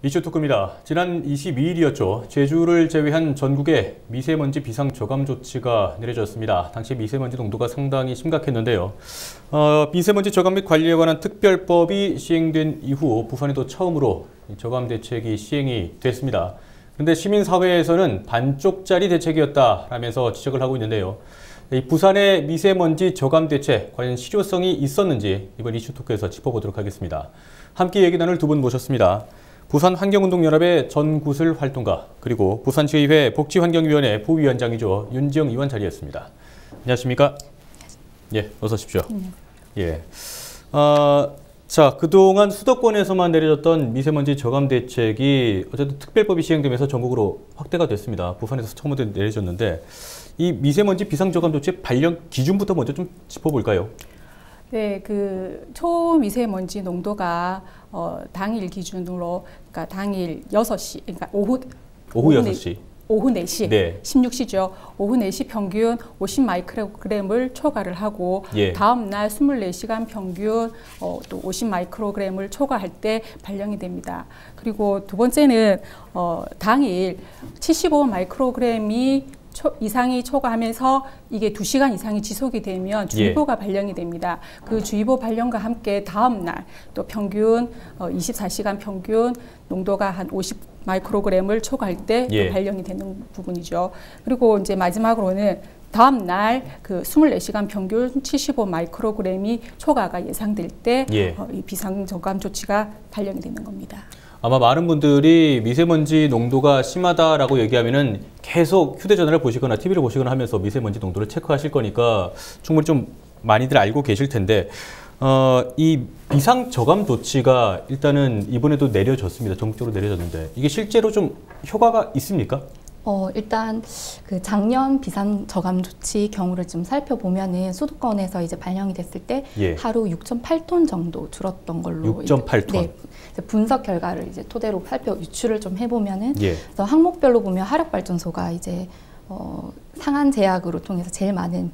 이슈토크입니다. 지난 22일이었죠. 제주를 제외한 전국에 미세먼지 비상저감 조치가 내려졌습니다. 당시 미세먼지 농도가 상당히 심각했는데요. 미세먼지 저감 및 관리에 관한 특별법이 시행된 이후 부산에도 처음으로 저감 대책이 시행이 됐습니다. 그런데 시민사회에서는 반쪽짜리 대책이었다라면서 지적을 하고 있는데요. 이 부산의 미세먼지 저감 대책, 과연 실효성이 있었는지 이번 이슈토크에서 짚어보도록 하겠습니다. 함께 얘기 나눌 두 분 모셨습니다. 부산환경운동연합의 전구슬 활동가, 그리고 부산시의회 복지환경위원회 부위원장이죠. 윤지영 의원 자리했습니다. 안녕하십니까? 예, 어서 오십시오. 예. 자, 그동안 수도권에서만 내려졌던 미세먼지 저감 대책이 어쨌든 특별법이 시행되면서 전국으로 확대가 됐습니다. 부산에서 처음으로 내려졌는데 이 미세먼지 비상저감 조치의 발령 기준부터 먼저 좀 짚어볼까요? 네, 그 초미세먼지 농도가 당일 기준으로, 그러니까 당일 6시, 그러니까 오후 6시. 오후 4시, 네. 16시죠. 오후 4시 평균 50 마이크로그램을 초과를 하고, 예. 다음 날 24시간 평균 또 50 마이크로그램을 초과할 때 발령이 됩니다. 그리고 두 번째는 당일 75 마이크로그램이 이상이 초과하면서 이게 2시간 이상이 지속이 되면 주의보가 발령이 됩니다. 그 주의보 발령과 함께 다음 날 또 평균 24시간 평균 농도가 한 50 마이크로그램을 초과할 때 발령이 되는 부분이죠. 그리고 이제 마지막으로는 다음 날 그 24시간 평균 75 마이크로그램이 초과가 예상될 때 이 비상저감 조치가 발령이 되는 겁니다. 아마 많은 분들이 미세먼지 농도가 심하다라고 얘기하면은 계속 휴대전화를 보시거나 TV를 보시거나 하면서 미세먼지 농도를 체크하실 거니까 충분히 좀 많이들 알고 계실 텐데 이 비상저감 조치가 일단은 이번에도 내려졌습니다. 전국적으로 내려졌는데 이게 실제로 좀 효과가 있습니까? 일단 그 작년 비상저감 조치 경우를 좀 살펴보면은 수도권에서 이제 발령이 됐을 때 하루 6.8톤 정도 줄었던 걸로 6.8톤. 네, 분석 결과를 이제 토대로 유출을 좀 해보면은 그래서 항목별로 보면 화력발전소가 이제 상한 제약으로 통해서 제일 많은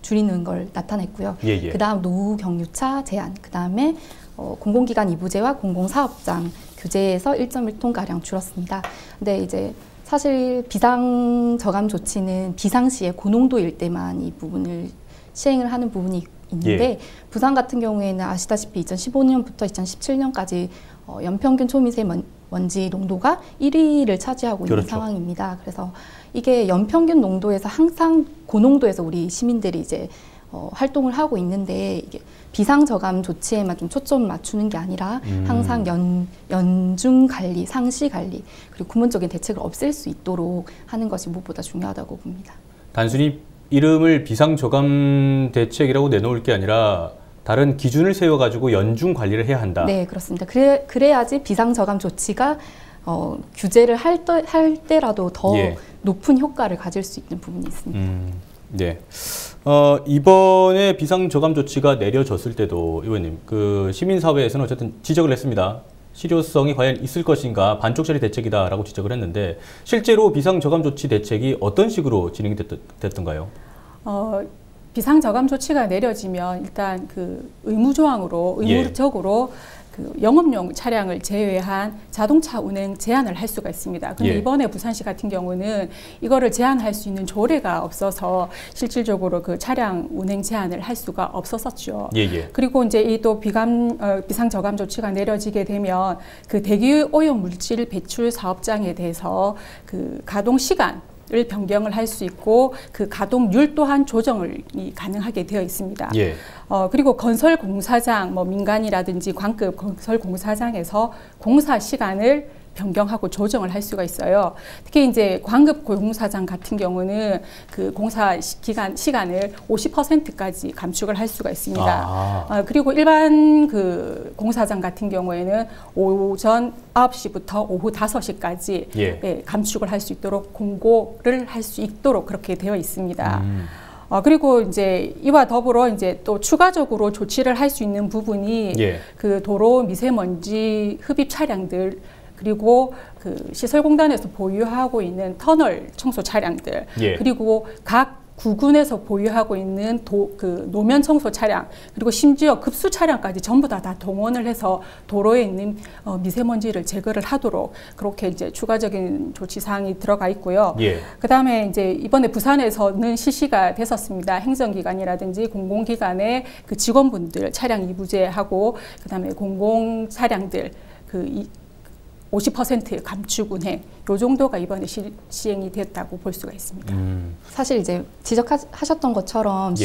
줄이는 걸 나타냈고요. 그 다음 노후 경유차 제한, 그 다음에 공공기관 이부제와 공공사업장 규제에서 1.1톤 가량 줄었습니다. 근데 이제 사실 비상저감 조치는 비상시에 고농도일 때만 이 부분을 시행을 하는 부분이 있는데 부산 같은 경우에는 아시다시피 2015년부터 2017년까지 연평균 초미세먼지 농도가 1위를 차지하고 있는 상황입니다. 그래서 이게 연평균 농도에서 항상 고농도에서 우리 시민들이 이제 활동을 하고 있는데 이게 비상저감 조치에만 좀 초점을 맞추는 게 아니라 항상 연중 관리, 상시 관리, 그리고 근본적인 대책을 없앨 수 있도록 하는 것이 무엇보다 중요하다고 봅니다. 단순히 이름을 비상저감 대책이라고 내놓을 게 아니라 다른 기준을 세워가지고 연중 관리를 해야 한다. 네, 그렇습니다. 그래야지 비상저감 조치가 규제를 할 때라도 더 높은 효과를 가질 수 있는 부분이 있습니다. 네. 이번에 비상저감 조치가 내려졌을 때도 의원님, 그 시민사회에서는 어쨌든 지적을 했습니다. 실효성이 과연 있을 것인가, 반쪽짜리 대책이다라고 지적을 했는데 실제로 비상저감 조치 대책이 어떤 식으로 진행이 됐던가요? 비상저감 조치가 내려지면 일단 그 의무적으로 그 영업용 차량을 제외한 자동차 운행 제한을 할 수가 있습니다. 근데 이번에 부산시 같은 경우는 이거를 제한할 수 있는 조례가 없어서 실질적으로 그 차량 운행 제한을 할 수가 없었었죠. 그리고 이제 이 또 비상저감 조치가 내려지게 되면 그 대기 오염 물질 배출 사업장에 대해서 그 가동 시간 을 변경을 할 수 있고 그 가동률 또한 조정이 가능하게 되어 있습니다. 그리고 건설 공사장, 민간이라든지 관급 건설 공사장에서 공사 시간을 변경하고 조정을 할 수가 있어요. 특히 이제 광급 공사장 같은 경우는 그 공사 시간을 50%까지 감축을 할 수가 있습니다. 그리고 일반 그 공사장 같은 경우에는 오전 9시부터 오후 5시까지 감축을 할 수 있도록 공고를 할 수 있도록 그렇게 되어 있습니다. 그리고 이제 이와 더불어 이제 또 추가적으로 조치를 할 수 있는 부분이 그 도로 미세먼지 흡입 차량들, 그리고 그 시설공단에서 보유하고 있는 터널 청소 차량들, 그리고 각 구군에서 보유하고 있는 그 노면 청소 차량, 그리고 심지어 급수 차량까지 전부 다 동원을 해서 도로에 있는 미세먼지를 제거를 하도록 그렇게 이제 추가적인 조치 사항이 들어가 있고요. 예. 그다음에 이제 이번에 부산에서는 실시가 됐었습니다. 행정기관이라든지 공공기관의 그 직원분들 차량 이부제하고 그다음에 공공 차량들 그 50% 감축 운행, 요 정도가 이번에 시행이 됐다고 볼 수가 있습니다. 사실 이제 지적하셨던 것처럼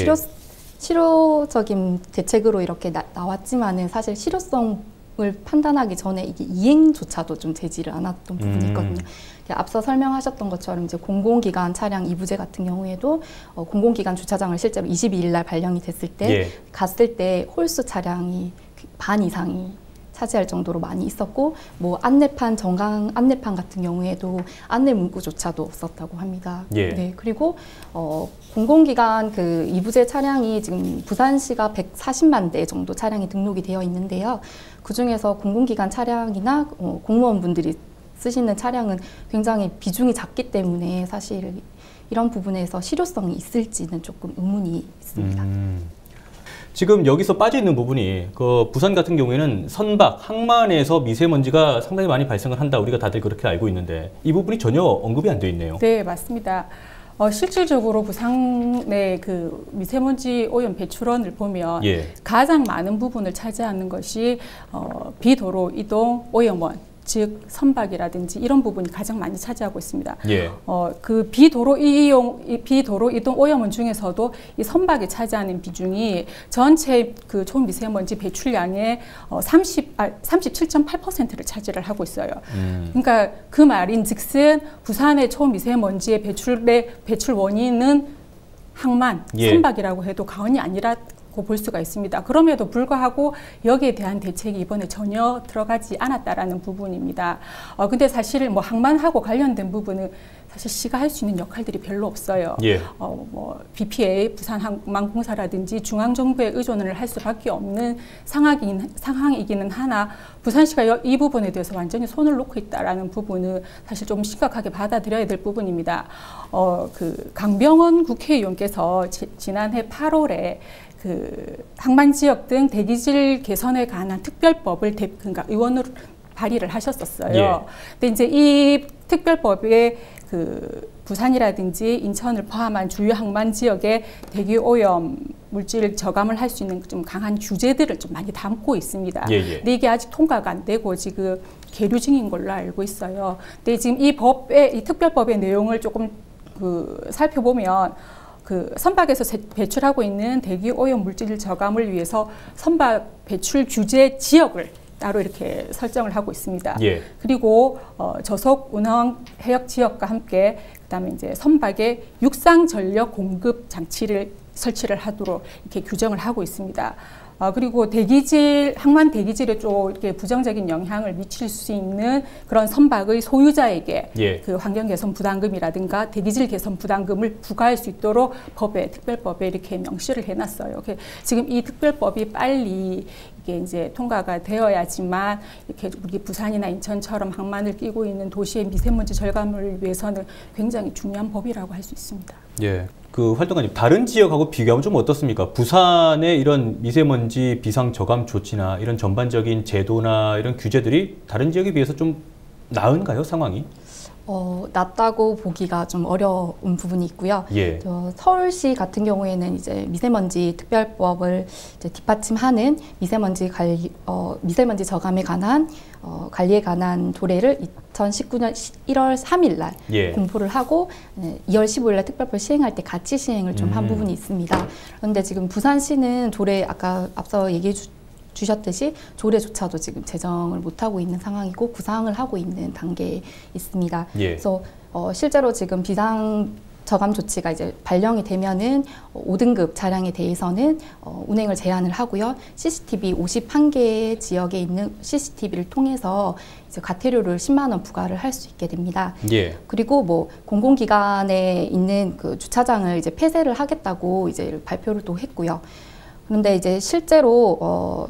실효적인 대책으로 이렇게 나왔지만은 사실 실효성을 판단하기 전에 이게 이행조차도 좀 되지를 않았던 부분이 있거든요. 앞서 설명하셨던 것처럼 이제 공공기관 차량 이부제 같은 경우에도 공공기관 주차장을 실제로 22일 날 발령이 됐을 때 갔을 때 홀수 차량이 반 이상이 차지할 정도로 많이 있었고, 뭐 안내판, 정강 안내판 같은 경우에도 안내 문구조차도 없었다고 합니다. 네, 그리고 공공기관 그 이부제 차량이 지금 부산시가 140만 대 정도 차량이 등록이 되어 있는데요. 그 중에서 공공기관 차량이나 공무원분들이 쓰시는 차량은 굉장히 비중이 작기 때문에 사실 이런 부분에서 실효성이 있을지는 조금 의문이 있습니다. 지금 여기서 빠져 있는 부분이 그 부산 같은 경우에는 선박, 항만에서 미세먼지가 상당히 많이 발생을 한다. 우리가 다들 그렇게 알고 있는데 이 부분이 전혀 언급이 안 돼 있네요. 네, 맞습니다. 실질적으로 부산의 그 미세먼지 오염 배출원을 보면 가장 많은 부분을 차지하는 것이 비도로 이동 오염원, 즉 선박이라든지 이런 부분이 가장 많이 차지하고 있습니다. 그 비도로 이동 오염원 중에서도 이 선박이 차지하는 비중이 전체 그 초미세먼지 배출량의 37.8%를 차지를 하고 있어요. 그러니까 그 말인즉슨 부산의 초미세먼지의 배출 원인은 항만, 선박이라고 해도 과언이 아니라 볼 수가 있습니다. 그럼에도 불구하고 여기에 대한 대책이 이번에 전혀 들어가지 않았다라는 부분입니다. 근데 사실 뭐 항만하고 관련된 부분은 사실 시가 할 수 있는 역할들이 별로 없어요. 뭐 BPA, 부산항만공사라든지 중앙정부에 의존을 할 수밖에 없는 상황이기는 하나 부산시가 이 부분에 대해서 완전히 손을 놓고 있다라는 부분은 사실 좀 심각하게 받아들여야 될 부분입니다. 그 강병원 국회의원께서 지난해 8월에 그 항만 지역 등 대기질 개선에 관한 특별법을 그러니까 의원으로 발의를 하셨었어요. 근데 이제 이 특별법에 그 부산이라든지 인천을 포함한 주요 항만 지역의 대기 오염 물질 저감을 할 수 있는 좀 강한 규제들을 좀 많이 담고 있습니다. 근데 이게 아직 통과가 안 되고 지금 계류 중인 걸로 알고 있어요. 근데 지금 이 특별법의 내용을 조금 살펴보면 그 선박에서 배출하고 있는 대기 오염 물질 저감을 위해서 선박 배출 규제 지역을 따로 이렇게 설정을 하고 있습니다. 그리고 저속 운항 해역 지역과 함께 그다음에 이제 선박에 육상 전력 공급 장치를 설치를 하도록 이렇게 규정을 하고 있습니다. 그리고 항만 대기질에 좀 이렇게 부정적인 영향을 미칠 수 있는 그런 선박의 소유자에게 그 환경 개선 부담금이라든가 대기질 개선 부담금을 부과할 수 있도록 특별법에 이렇게 명시를 해놨어요. 지금 이 특별법이 빨리 이게 이제 통과가 되어야지만 이렇게 우리 부산이나 인천처럼 항만을 끼고 있는 도시의 미세먼지 절감을 위해서는 굉장히 중요한 법이라고 할 수 있습니다. 그 활동가님, 다른 지역하고 비교하면 좀 어떻습니까? 부산의 이런 미세먼지 비상 저감 조치나 이런 전반적인 제도나 이런 규제들이 다른 지역에 비해서 좀 나은가요, 상황이? 낮다고 보기가 좀 어려운 부분이 있고요. 서울시 같은 경우에는 이제 미세먼지 특별법을 이제 뒷받침하는 미세먼지 저감에 관한 관리에 관한 조례를 2019년 1월 3일 날 공포를 하고 2월 15일 날 특별법 시행할 때 같이 시행을 좀 한 부분이 있습니다. 그런데 지금 부산시는 조례 아까 앞서 얘기해 주셨듯이 조례조차도 지금 제정을 못하고 있는 상황이고 구상을 하고 있는 단계에 있습니다. 그래서 실제로 지금 비상 저감 조치가 이제 발령이 되면은 5등급 차량에 대해서는 운행을 제한을 하고요. CCTV 51개의 지역에 있는 CCTV를 통해서 이제 과태료를 10만 원 부과를 할 수 있게 됩니다. 그리고 뭐 공공기관에 있는 그 주차장을 이제 폐쇄를 하겠다고 이제 발표를 또 했고요. 그런데 이제 실제로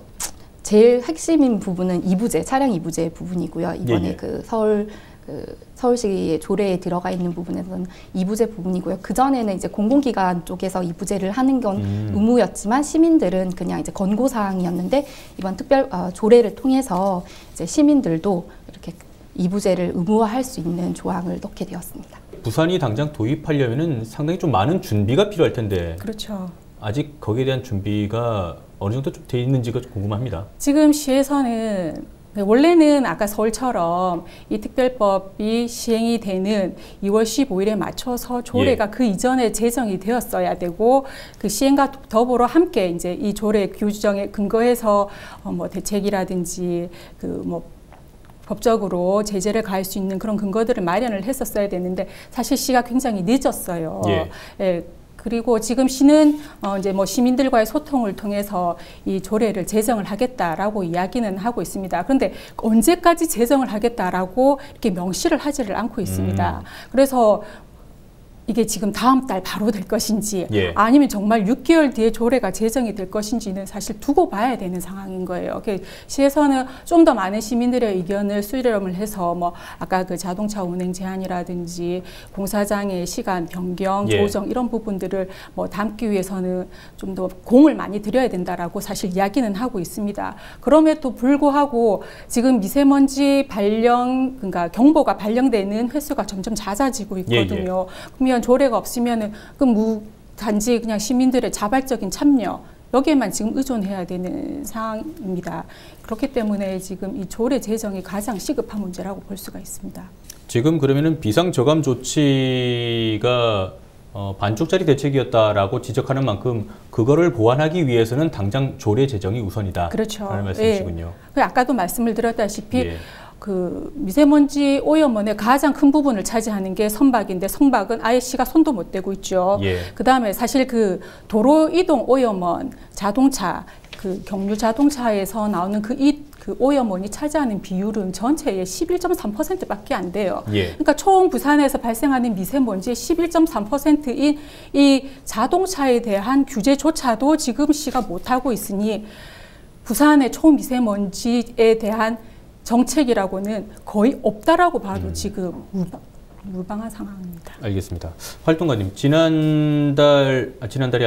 제일 핵심인 부분은 차량 이부제 부분이고요. 이번에 그 서울 그 서울시의 조례에 들어가 있는 부분에서는 이부제 부분이고요. 그 전에는 이제 공공기관 쪽에서 이부제를 하는 건 의무였지만 시민들은 그냥 이제 권고 사항이었는데 이번 특별 조례를 통해서 이제 시민들도 이렇게 이부제를 의무화할 수 있는 조항을 넣게 되었습니다. 부산이 당장 도입하려면은 상당히 좀 많은 준비가 필요할 텐데. 그렇죠. 아직 거기에 대한 준비가 어느 정도 좀 돼 있는지가 좀 궁금합니다. 지금 시에서는 원래는 아까 서울처럼 이 특별법이 시행이 되는 2월 15일에 맞춰서 조례가 그 이전에 제정이 되었어야 되고 그 시행과 더불어 함께 이제 이 조례 규정에 근거해서 뭐 대책이라든지 그 뭐 법적으로 제재를 가할 수 있는 그런 근거들을 마련을 했었어야 되는데 사실 시가 굉장히 늦었어요. 예. 그리고 지금 시는 이제 뭐 시민들과의 소통을 통해서 이 조례를 제정을 하겠다라고 이야기는 하고 있습니다. 그런데 언제까지 제정을 하겠다라고 이렇게 명시를 하지를 않고 있습니다. 그래서 이게 지금 다음 달 바로 될 것인지 아니면 정말 6개월 뒤에 조례가 제정이 될 것인지는 사실 두고 봐야 되는 상황인 거예요. 시에서는 좀 더 많은 시민들의 의견을 수렴을 해서 뭐 아까 그 자동차 운행 제한이라든지 공사장의 시간 변경, 조정 이런 부분들을 뭐 담기 위해서는 좀 더 공을 많이 들여야 된다라고 사실 이야기는 하고 있습니다. 그럼에도 불구하고 지금 미세먼지 발령, 그러니까 경보가 발령되는 횟수가 점점 잦아지고 있거든요. 그러면 조례가 없으면은 단지 그냥 시민들의 자발적인 참여 여기에만 지금 의존해야 되는 상황입니다. 그렇기 때문에 지금 이 조례 제정이 가장 시급한 문제라고 볼 수가 있습니다. 지금 그러면은 비상저감 조치가 반쪽짜리 대책이었다라고 지적하는 만큼 그거를 보완하기 위해서는 당장 조례 제정이 우선이다. 그렇죠. 라는 말씀이시군요. 아까도 말씀을 드렸다시피 그 미세먼지 오염원의 가장 큰 부분을 차지하는 게 선박인데 선박은 아예 시가 손도 못 대고 있죠. 그다음에 사실 그 도로 이동 오염원, 자동차, 그 경유 자동차에서 나오는 그 오염원이 차지하는 비율은 전체의 11.3%밖에 안 돼요. 그러니까 총 부산에서 발생하는 미세먼지의 11.3%인 이 자동차에 대한 규제조차도 지금 시가 못하고 있으니 부산의 초미세먼지에 대한 정책이라고는 거의 없다라고 봐도 지금 무방한 상황입니다. 알겠습니다. 활동가님, 지난달이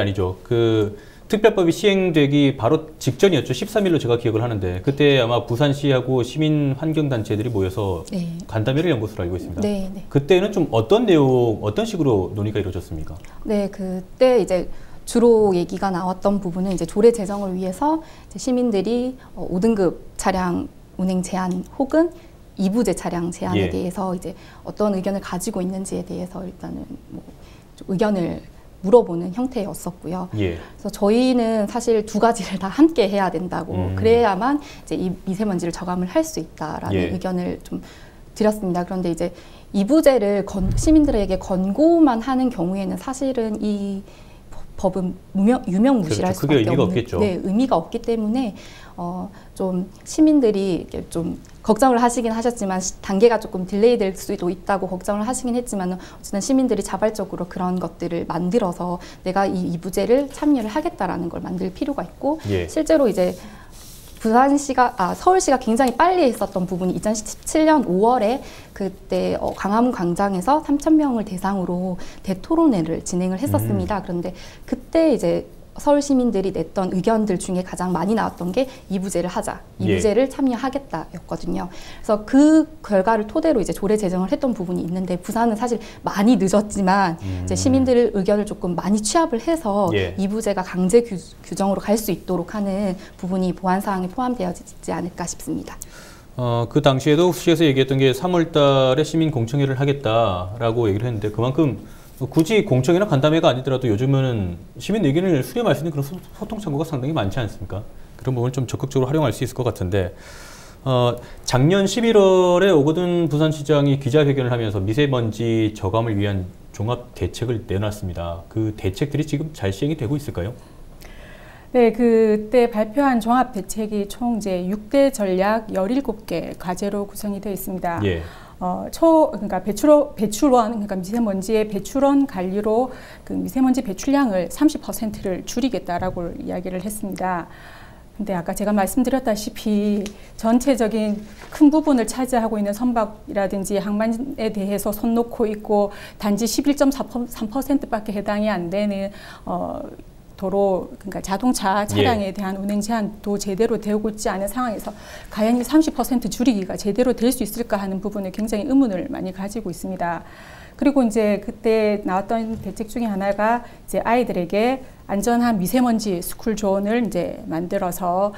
아니죠. 그 특별법이 시행되기 바로 직전이었죠. 13일로 제가 기억을 하는데 그때 아마 부산시하고 시민환경단체들이 모여서 간담회를 연 것으로 알고 있습니다. 그때는 좀 어떤 내용, 어떤 식으로 논의가 이루어졌습니까? 네, 그때 이제 주로 얘기가 나왔던 부분은 이제 조례 제정을 위해서 이제 시민들이 5등급 차량 운행 제한 혹은 이부제 차량 제한에 대해서 이제 어떤 의견을 가지고 있는지에 대해서 일단은 뭐 의견을 물어보는 형태였었고요. 그래서 저희는 사실 두 가지를 다 함께 해야 된다고 그래야만 이제 이 미세먼지를 저감을 할 수 있다라는 의견을 좀 드렸습니다. 그런데 이제 이부제를 시민들에게 권고만 하는 경우에는 사실은 이 법은 유명무실할 수밖에 없는 의미가 없기 때문에 좀 시민들이 이렇게 좀 걱정을 하시긴 하셨지만 단계가 조금 딜레이 될 수도 있다고 걱정을 하시긴 했지만 어쨌든 시민들이 자발적으로 그런 것들을 만들어서 내가 이 이부제를 참여를 하겠다라는 걸 만들 필요가 있고 실제로 이제 서울시가 굉장히 빨리 했었던 부분이 2017년 5월에 그때 광화문 광장에서 3,000명을 대상으로 대토론회를 진행을 했었습니다. 그런데 그때 이제 서울 시민들이 냈던 의견들 중에 가장 많이 나왔던 게 이부제를 하자, 이부제를 참여하겠다였거든요. 그래서 그 결과를 토대로 이제 조례 제정을 했던 부분이 있는데 부산은 사실 많이 늦었지만 이제 시민들 의견을 조금 많이 취합을 해서 이부제가 강제 규정으로 갈 수 있도록 하는 부분이 보완 사항에 포함되어지지 않을까 싶습니다. 그 당시에도 시에서 얘기했던 게 3월 달에 시민 공청회를 하겠다라고 얘기를 했는데 그만큼 굳이 공청회나 간담회가 아니더라도 요즘은 시민 의견을 수렴할 수 있는 그런 소통 창구가 상당히 많지 않습니까? 그런 부분을 좀 적극적으로 활용할 수 있을 것 같은데 작년 11월에 오거돈 부산시장이 기자회견을 하면서 미세먼지 저감을 위한 종합 대책을 내놨습니다. 그 대책들이 지금 잘 시행이 되고 있을까요? 네, 그때 발표한 종합 대책이 총 이제 6대 전략 17개 과제로 구성이 되어 있습니다. 그러니까 배출원, 그러니까 미세먼지의 배출원 관리로 그 미세먼지 배출량을 30%를 줄이겠다라고 이야기를 했습니다. 근데 아까 제가 말씀드렸다시피 전체적인 큰 부분을 차지하고 있는 선박이라든지 항만에 대해서 손 놓고 있고 단지 11.3%밖에 해당이 안 되는 도로, 그러니까 자동차 차량에 대한 운행 제한도 제대로 되고 있지 않은 상황에서 과연 이 30% 줄이기가 제대로 될 수 있을까 하는 부분에 굉장히 의문을 많이 가지고 있습니다. 그리고 이제 그때 나왔던 대책 중에 하나가 이제 아이들에게 안전한 미세먼지 스쿨존을 이제 만들어서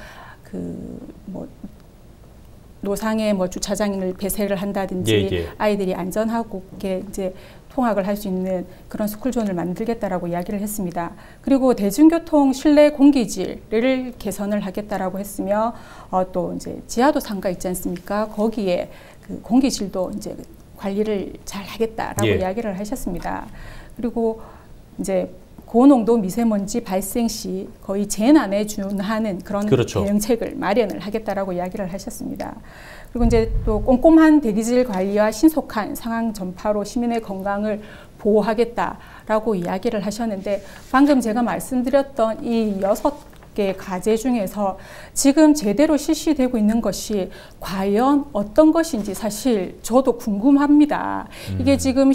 노상에 주차장을 배설을 한다든지 아이들이 안전하게 이제 통학을 할 수 있는 그런 스쿨존을 만들겠다라고 이야기를 했습니다. 그리고 대중교통 실내 공기질을 개선을 하겠다라고 했으며 또 이제 지하도 상가 있지 않습니까? 거기에 그 공기질도 이제 관리를 잘 하겠다라고 이야기를 하셨습니다. 그리고 이제 고농도 미세먼지 발생 시 거의 재난에 준하는 그런 대응책을 마련을 하겠다라고 이야기를 하셨습니다. 그리고 이제 또 꼼꼼한 대기질 관리와 신속한 상황 전파로 시민의 건강을 보호하겠다라고 이야기를 하셨는데 방금 제가 말씀드렸던 이 6개 과제 중에서 지금 제대로 실시되고 있는 것이 과연 어떤 것인지 사실 저도 궁금합니다. 이게 지금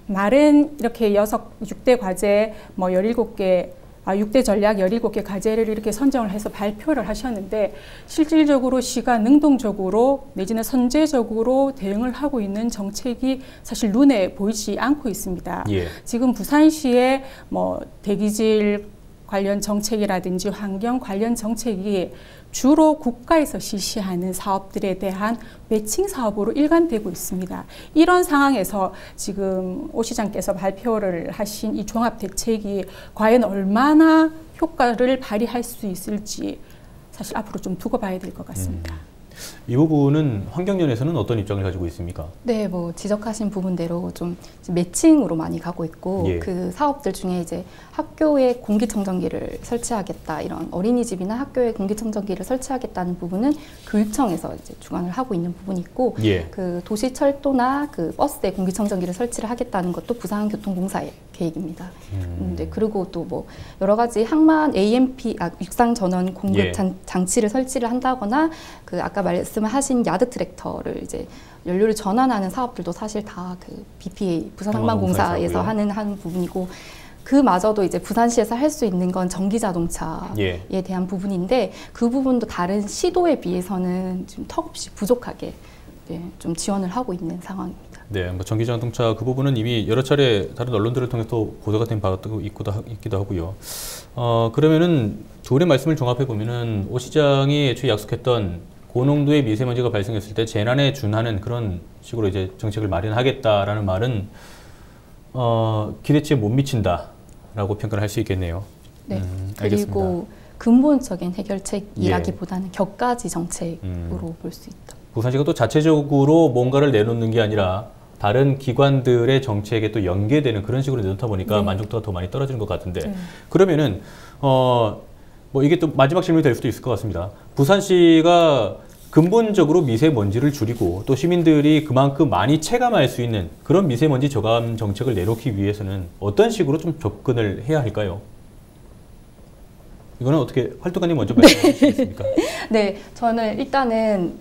말은 이렇게 6대 과제 6대 전략 17개 과제를 이렇게 선정을 해서 발표를 하셨는데 실질적으로 시가 능동적으로 내지는 선제적으로 대응을 하고 있는 정책이 사실 눈에 보이지 않고 있습니다. 지금 부산시의 대기질 관련 정책이라든지 환경 관련 정책이 주로 국가에서 실시하는 사업들에 대한 매칭 사업으로 일관되고 있습니다. 이런 상황에서 지금 오 시장께서 발표를 하신 이 종합 대책이 과연 얼마나 효과를 발휘할 수 있을지 사실 앞으로 좀 두고 봐야 될 것 같습니다. 이 부분은 환경연에서는 어떤 입장을 가지고 있습니까? 네, 지적하신 부분대로 좀 매칭으로 많이 가고 있고 그 사업들 중에 이제 학교에 공기청정기를 설치하겠다 이런 어린이집이나 학교에 공기청정기를 설치하겠다는 부분은 교육청에서 이제 주관을 하고 있는 부분이 있고 그 도시철도나 그 버스에 공기청정기를 설치를 하겠다는 것도 부산교통공사의 계획입니다. 그리고 또 여러 가지 항만 육상 전원 공급 장치를 설치를 한다거나 그 아까 말씀하신 야드 트랙터를 이제 연료를 전환하는 사업들도 사실 다 그 BPA 부산항만공사에서 하는 부분이고 그마저도 이제 부산시에서 할 수 있는 건 전기 자동차에 대한 부분인데 그 부분도 다른 시도에 비해서는 좀 턱없이 부족하게 좀 지원을 하고 있는 상황입니다. 네, 전기 자동차 그 부분은 이미 여러 차례 다른 언론들을 통해서 보도가 된 바도 있기도 하고요. 그러면은 두 분의 말씀을 종합해 보면은 오 시장이 애초에 약속했던 고농도의 미세먼지가 발생했을 때 재난에 준하는 그런 식으로 이제 정책을 마련하겠다라는 말은 기대치에 못 미친다라고 평가를 할 수 있겠네요. 네, 그리고 근본적인 해결책이라기보다는 격가지 정책으로 볼 수 있다. 부산시가 또 자체적으로 뭔가를 내놓는 게 아니라 다른 기관들의 정책에 또 연계되는 그런 식으로 내놓다 보니까 만족도가 더 많이 떨어지는 것 같은데 그러면은 이게 또 마지막 질문이 될 수도 있을 것 같습니다. 부산시가 근본적으로 미세먼지를 줄이고 또 시민들이 그만큼 많이 체감할 수 있는 그런 미세먼지 저감 정책을 내놓기 위해서는 어떤 식으로 좀 접근을 해야 할까요? 이거는 어떻게 활동가님 먼저 말씀해 주시겠습니까? 네, 저는 일단은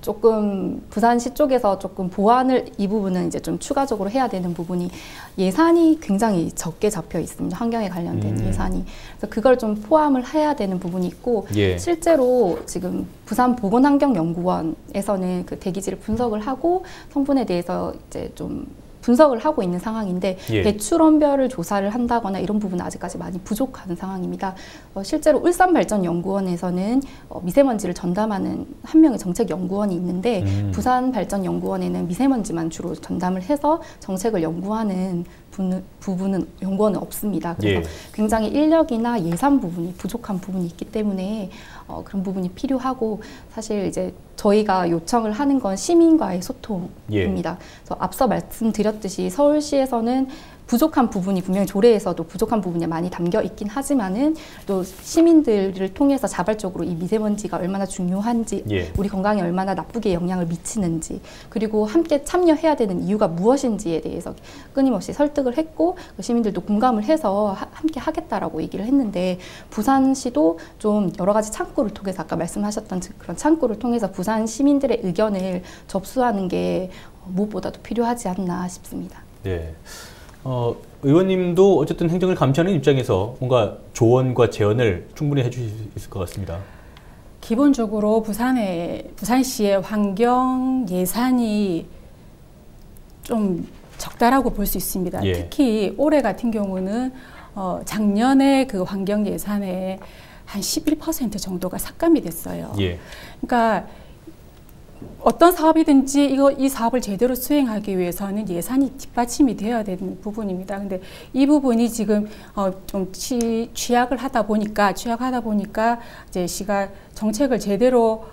조금 부산시 쪽에서 조금 보완을 이 부분은 이제 좀 추가적으로 해야 되는 부분이 예산이 굉장히 적게 잡혀 있습니다. 환경에 관련된 예산이. 그래서 그걸 좀 포함을 해야 되는 부분이 있고 실제로 지금 부산보건환경연구원에서는 그 대기질을 분석을 하고 성분에 대해서 이제 좀 분석을 하고 있는 상황인데 배출원별을 조사를 한다거나 이런 부분은 아직까지 많이 부족한 상황입니다. 실제로 울산발전연구원에서는 미세먼지를 전담하는 한 명의 정책연구원이 있는데 부산발전연구원에는 미세먼지만 주로 전담을 해서 정책을 연구하는 부분은 연구원은 없습니다. 그래서 굉장히 인력이나 예산 부분이 부족한 부분이 있기 때문에 그런 부분이 필요하고 사실 이제 저희가 요청을 하는 건 시민과의 소통입니다. 그래서 앞서 말씀드렸듯이 서울시에서는 부족한 부분이 분명히 조례에서도 부족한 부분이 많이 담겨 있긴 하지만은 또 시민들을 통해서 자발적으로 이 미세먼지가 얼마나 중요한지 예. 우리 건강에 얼마나 나쁘게 영향을 미치는지 그리고 함께 참여해야 되는 이유가 무엇인지에 대해서 끊임없이 설득을 했고 시민들도 공감을 해서 함께 하겠다라고 얘기를 했는데 부산시도 좀 여러 가지 창구를 통해서 아까 말씀하셨던 그런 창구를 통해서 부산 시민들의 의견을 접수하는 게 무엇보다도 필요하지 않나 싶습니다. 네. 의원님도 어쨌든 행정을 감시하는 입장에서 뭔가 조언과 제언을 충분히 해주실 수 있을 것 같습니다. 기본적으로 부산시의 환경 예산이 좀 적다라고 볼 수 있습니다. 예. 특히 올해 같은 경우는 작년에 그 환경 예산의 한 11% 정도가 삭감이 됐어요. 예. 그러니까 어떤 사업이든지 이 사업을 제대로 수행하기 위해서는 예산이 뒷받침이 되어야 되는 부분입니다. 근데 이 부분이 지금 좀 취약하다 보니까 이제 시가 정책을 제대로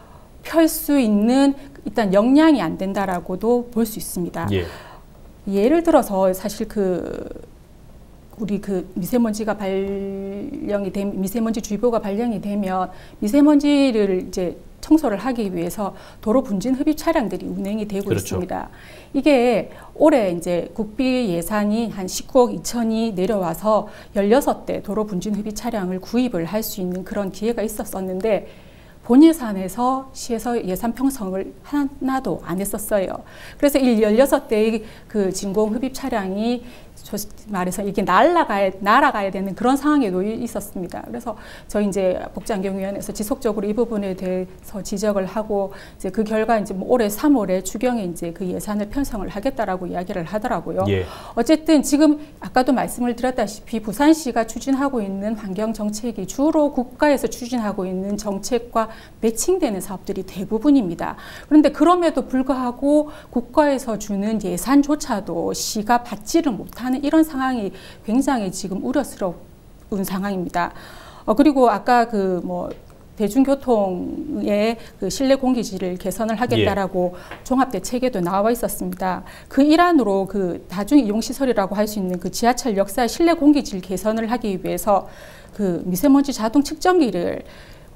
펼 수 있는 일단 역량이 안 된다라고도 볼 수 있습니다. 예. 예를 들어서 사실 우리 미세먼지가 미세먼지 주의보가 발령이 되면 미세먼지를 이제 청소를 하기 위해서 도로 분진 흡입 차량들이 운행이 되고 그렇죠. 있습니다. 이게 올해 이제 국비 예산이 한 19억 2천이 내려와서 16대 도로 분진 흡입 차량을 구입을 할 수 있는 그런 기회가 있었었는데 본 예산에서 시에서 예산 편성을 하나도 안 했었어요. 그래서 이 16대의 그 진공 흡입 차량이 말해서 이게 날아가야 되는 그런 상황에 놓여 있었습니다. 그래서 저희 이제 복지환경위원회에서 지속적으로 이 부분에 대해서 지적을 하고 이제 그 결과 이제 올해 3월에 추경에 이제 그 예산을 편성을 하겠다라고 이야기를 하더라고요. 예. 어쨌든 지금 아까도 말씀을 드렸다시피 부산시가 추진하고 있는 환경 정책이 주로 국가에서 추진하고 있는 정책과 매칭되는 사업들이 대부분입니다. 그런데 그럼에도 불구하고 국가에서 주는 예산조차도 시가 받지를 못하는 이런 상황이 굉장히 지금 우려스러운 상황입니다. 그리고 아까 대중교통의 그 실내 공기질을 개선을 하겠다라고 종합대책에도 나와 있었습니다. 그 일환으로 그 다중이용시설이라고 할 수 있는 그 지하철 역사 실내 공기질 개선을 하기 위해서 그 미세먼지 자동 측정기를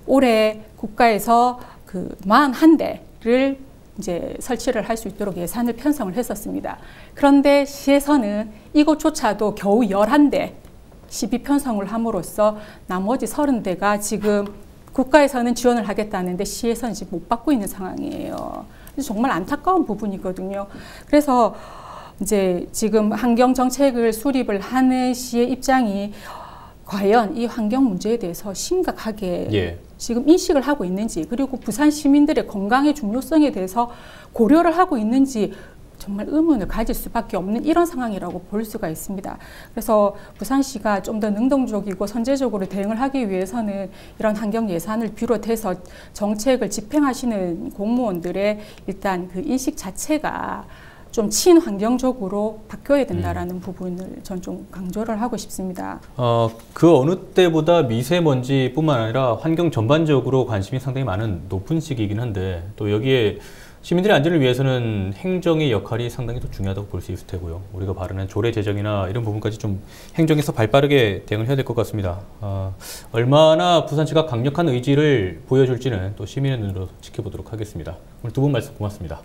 올해 국가에서 그 41대를 이제 설치를 할 수 있도록 예산을 편성을 했었습니다. 그런데 시에서는 이것조차도 겨우 11대 시비 편성을 함으로써 나머지 30대가 지금 국가에서는 지원을 하겠다는데 시에서는 지금 못 받고 있는 상황이에요. 정말 안타까운 부분이거든요. 그래서 이제 지금 환경 정책을 수립을 하는 시의 입장이 과연 이 환경 문제에 대해서 심각하게 지금 인식을 하고 있는지, 그리고 부산 시민들의 건강의 중요성에 대해서 고려를 하고 있는지 정말 의문을 가질 수밖에 없는 이런 상황이라고 볼 수가 있습니다. 그래서 부산시가 좀 더 능동적이고 선제적으로 대응을 하기 위해서는 이런 환경 예산을 비롯해서 정책을 집행하시는 공무원들의 일단 그 인식 자체가 좀 친환경적으로 바뀌어야 된다라는 부분을 전 좀 강조를 하고 싶습니다. 그 어느 때보다 미세먼지뿐만 아니라 환경 전반적으로 관심이 상당히 높은 시기이긴 한데, 또 여기에 시민들의 안전을 위해서는 행정의 역할이 상당히 더 중요하다고 볼 수 있을 테고요. 우리가 바라는 조례 제정이나 이런 부분까지 좀 행정에서 발빠르게 대응을 해야 될 것 같습니다. 얼마나 부산시가 강력한 의지를 보여줄지는 또 시민의 눈으로 지켜보도록 하겠습니다. 오늘 두 분 말씀 고맙습니다.